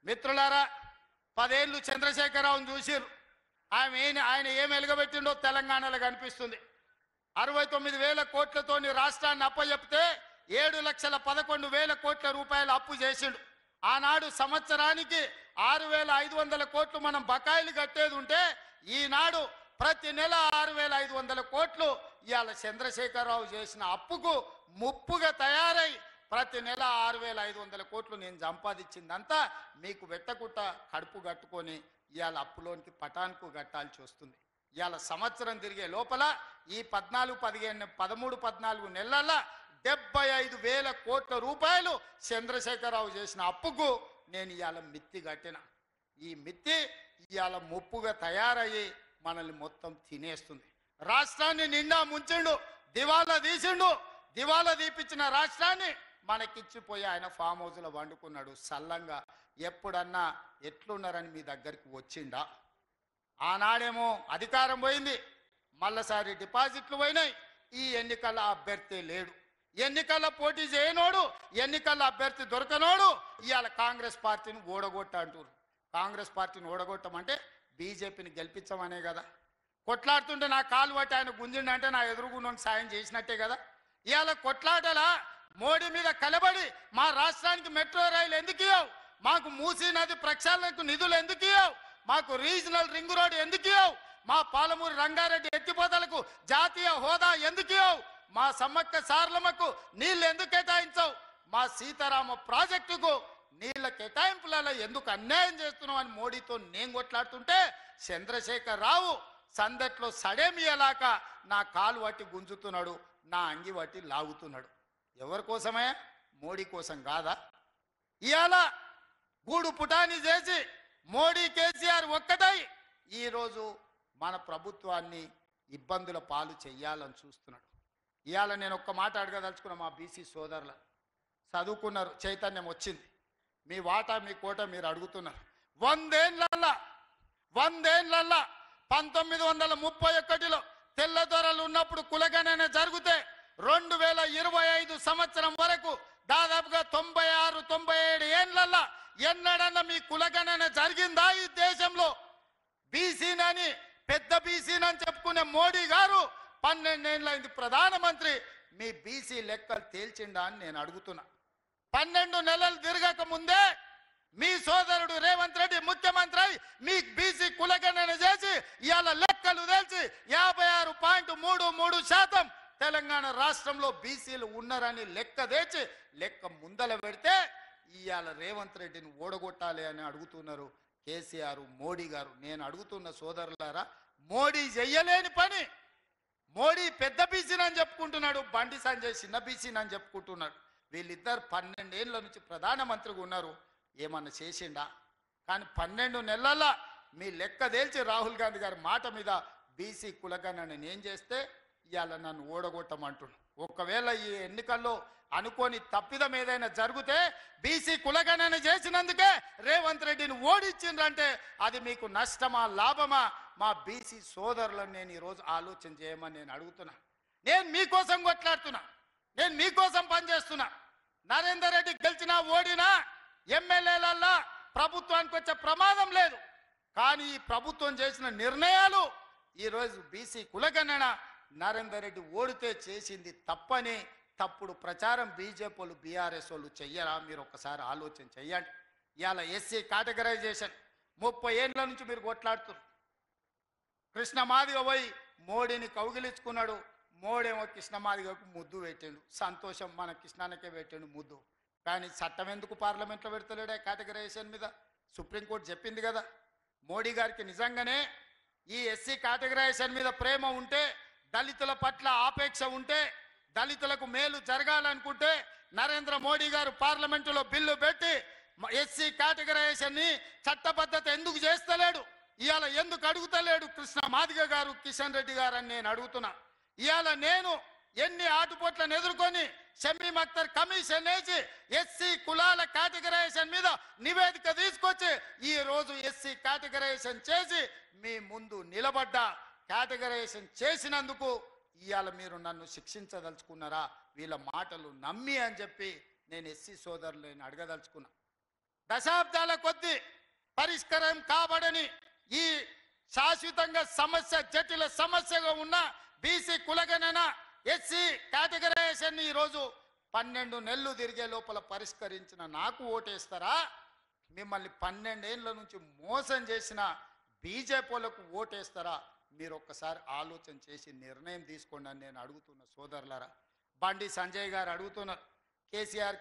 మిత్రులారా, 10 ఏళ్ళు చంద్రశేఖరరావును చూసిరు. ఆయన ఏం వెలుగబెట్టిండో తెలంగాణలో కనిపిస్తుంది. 69,000 కోట్లతోని రాష్ట్రాన్ని అప్పచెప్తే 7,11,000 కోట్ల రూపాయలు అప్పు చేసిండు. ఆనాడు సంవత్సరానికి 6,500 కోట్లు మనం బకాయిలు కట్టేది ఉంటే ఈనాడు ప్రతి నెల 6,500 కోట్లు ఇవాళ చంద్రశేఖరరావు చేసిన అప్పుకు ముప్పుగా తయారై ప్రతి నెల 6,500 కోట్లు నేను సంపాదించిందంతా మీకు వెట్టకుట్ట కడుపు కట్టుకొని ఇవాళ అప్పులోనికి పటాన్కు కట్టాల్సి వస్తుంది. ఇవాళ సంవత్సరం తిరిగే లోపల ఈ 13-14 నెలల 75,000 కోట్ల రూపాయలు చంద్రశేఖరరావు చేసిన అప్పుకు నేను ఇవాళ మిత్తి కట్టిన. ఈ మిత్తి ఇవాళ ముప్పుగా తయారయ్యి మనల్ని మొత్తం తినేస్తుంది. రాష్ట్రాన్ని నిండా ముంచిండు, దివాలా తీసిండు. దివాలా తీపిచ్చిన రాష్ట్రాన్ని మనకిచ్చిపోయి ఆయన ఫామ్ హౌస్లో వండుకున్నాడు. సల్లంగా ఎప్పుడన్నా ఎట్లున్నారని మీ దగ్గరికి వచ్చిండా? ఆనాడేమో అధికారం పోయింది, మళ్ళసారి డిపాజిట్లు పోయినాయి. ఈ ఎన్నికల అభ్యర్థి లేడు, ఎన్నికల్లో పోటీ చేయనోడు, ఎన్నికల అభ్యర్థి దొరకనోడు ఇవాళ కాంగ్రెస్ పార్టీని ఓడగొట్ట అంటారు. కాంగ్రెస్ పార్టీని ఓడగొట్టమంటే బీజేపీని గెలిపించమనే కదా. కొట్లాడుతుంటే నా కాలు పట్టి ఆయన గుంజిండంటే నా ఎదురుగుండోని సాయం చేసినట్టే కదా. ఇవాళ కొట్లాటలా మోడీ మీద కలబడి మా రాష్ట్రానికి మెట్రో రైలు ఎందుకు ఇవ్వవు, మాకు మూసీ నది ప్రక్షాళనకు నిధులు ఎందుకు ఇవ్వవు, మాకు రీజనల్ రింగ్ రోడ్ ఎందుకు ఇవ్వవు, మా పాలమూరు రంగారెడ్డి ఎత్తిపోతలకు జాతీయ హోదా ఎందుకు ఇవ్వవు, మా సమ్మక్క సారలమ్మకు నీళ్లు ఎందుకు కేటాయించవు, మా సీతారామ ప్రాజెక్టుకు నీళ్ల కేటాయింపులలో ఎందుకు అన్యాయం చేస్తున్నావు అని మోడీతో నేను కొట్లాడుతుంటే చంద్రశేఖర్ రావు సందట్లో సడేమియలాక నా కాలు పట్టి గుంజుతున్నాడు, నా అంగి పట్టి లాగుతున్నాడు. ఎవరి కోసమే? మోడీ కోసం కాదా? ఇవాళ గూడు పుటాని చేసి మోడీ కేసీఆర్ ఒక్కటై ఈరోజు మన ప్రభుత్వాన్ని ఇబ్బందుల పాలు చెయ్యాలని చూస్తున్నాడు. ఇవాళ నేను ఒక్క మాట అడగదలుచుకున్న మా బీసీ సోదరుల, చదువుకున్నారు, చైతన్యం వచ్చింది, మీ వాటా మీ కోట మీరు అడుగుతున్నారు. 100 ఏళ్ళ 1931లో తెల్లదొరలు ఉన్నప్పుడు కులగణన జరిగితే 2025 సంవత్సరం వరకు దాదాపుగా 96-97 ఏళ్ళ ఎన్నడన్నా మీ కులగణన జరిగిందా ఈ దేశంలో? బీసీనని పెద్ద బీసీనని చెప్పుకునే మోడీ గారు 12 ఏళ్ళైంది ప్రధానమంత్రి, మీ బీసీ లెక్కలు తేల్చిండా అని నేను అడుగుతున్నా. 12 నెలలు తిరగక ముందే మీ సోదరుడు రేవంత్ రెడ్డి ముఖ్యమంత్రి మీ బీసీ కులగణన చేసి ఇవాళ లెక్కలు తెలిసి 56.33% తెలంగాణ రాష్ట్రంలో బీసీలు ఉన్నారని లెక్క తెచ్చి లెక్క ముందల పెడితే ఇవాళ రేవంత్ రెడ్డిని ఓడగొట్టాలి అని అడుగుతున్నారు కేసీఆర్, మోడీ గారు. నేను అడుగుతున్న సోదరులారా, మోడీ చెయ్యలేని పని, మోడీ పెద్ద బీసీనని చెప్పుకుంటున్నాడు, బండి సంజయ్ చిన్న బీసీనని చెప్పుకుంటున్నాడు. వీళ్ళిద్దరు 12 ఏళ్ళ నుంచి ప్రధానమంత్రిగా ఉన్నారు, ఏమన్నా చేసిండా? కానీ 12 నెలల మీ లెక్క తేల్చి రాహుల్ గాంధీ గారి మాట మీద బీసీ కులగణన నేను చేస్తే ఇవాళ నన్ను ఓడగొట్టమంటున్నాను. ఒకవేళ ఈ ఎన్నికల్లో అనుకోని తప్పిదం ఏదైనా జరిగితే బీసీ కులగణన చేసినందుకే రేవంత్ రెడ్డిని ఓడించిండ్రంటే అది మీకు నష్టమా లాభమా? మా బీసీ సోదరులను నేను ఈరోజు ఆలోచన చేయమని నేను అడుగుతున్నా. నేను మీకోసం కొట్లాడుతున్నా, నేను మీకోసం పనిచేస్తున్నా. నరేందర్ రెడ్డి గెలిచినా ఓడినా ఎమ్మెల్యేలల్లా ప్రభుత్వానికి వచ్చే ప్రమాదం లేదు. కానీ ఈ ప్రభుత్వం చేసిన నిర్ణయాలు ఈరోజు బీసీ కులగణన నరేందర్ రెడ్డి ఓడితే చేసింది తప్పని తప్పుడు ప్రచారం బీజేపీ వాళ్ళు బీఆర్ఎస్ వాళ్ళు చెయ్యరా? మీరు ఒక్కసారి ఆలోచన చెయ్యండి. ఇవాళ ఎస్సీ కేటగరైజేషన్ 30 ఏళ్ళ నుంచి మీరు కొట్లాడుతున్నారు. కృష్ణమాదిగ పోయి మోడీని కౌగిలించుకున్నాడు, మోడేమో కృష్ణమాదిగకు ముద్దు పెట్టిండు, సంతోషం, మన కృష్ణానికే పెట్టిండు ముద్దు. కానీ చట్టం ఎందుకు పార్లమెంట్లో పెడతలేడే కేటగరైజేషన్ మీద? సుప్రీంకోర్టు చెప్పింది కదా. మోడీ గారికి నిజంగానే ఈ ఎస్సీ కేటగరైజేషన్ మీద ప్రేమ ఉంటే, దళితుల పట్ల ఆపేక్ష ఉంటే, దళితులకు మేలు జరగాలనుకుంటే నరేంద్ర మోడీ గారు పార్లమెంటులో బిల్లు పెట్టి ఎస్సీ కేటగరైజేషన్ ని చట్టబద్ధత ఎందుకు చేస్తలేడు? ఇవాళ ఎందుకు అడుగుతలేడు కృష్ణ మాదిగ గారు, కిషన్ రెడ్డి గారు అని నేను అడుగుతున్నా. ఇవాళ నేను ఎన్ని ఆటుపోట్లను ఎదుర్కొని షమీమ్ అఖ్తర్ కమిషన్ వేసి ఎస్సీ కులాల కేటగరైజేషన్ మీద నివేదిక తీసుకొచ్చి ఈ రోజు ఎస్సీ కేటగరైజేషన్ చేసి మీ ముందు నిలబడ్డా. కేటగరైజేషన్ చేసినందుకు ఇవాళ మీరు నన్ను శిక్షించదలుచుకున్నారా? వీళ్ళ మాటలు నమ్మి అని చెప్పి నేను ఎస్సీ సోదరులను అడగదలుచుకున్నా. దశాబ్దాల కొద్దీ పరిష్కారం కాబడని ఈ శాశ్వతంగా సమస్య జటిల సమస్యగా ఉన్న బీసీ కులగణన ఎస్సీ కేటగరైజేషన్ ఈరోజు 12 నెలలు తిరిగే లోపల పరిష్కరించిన నాకు ఓటేస్తారా? మిమ్మల్ని 12 ఏళ్ళ నుంచి మోసం చేసిన బీజేపీలకు ఓటేస్తారా? మీరు ఒక్కసారి ఆలోచన చేసి నిర్ణయం తీసుకోండి అని నేను అడుగుతున్న సోదరులారా. బండి సంజయ్ గారు అడుగుతున్నారు, కేసీఆర్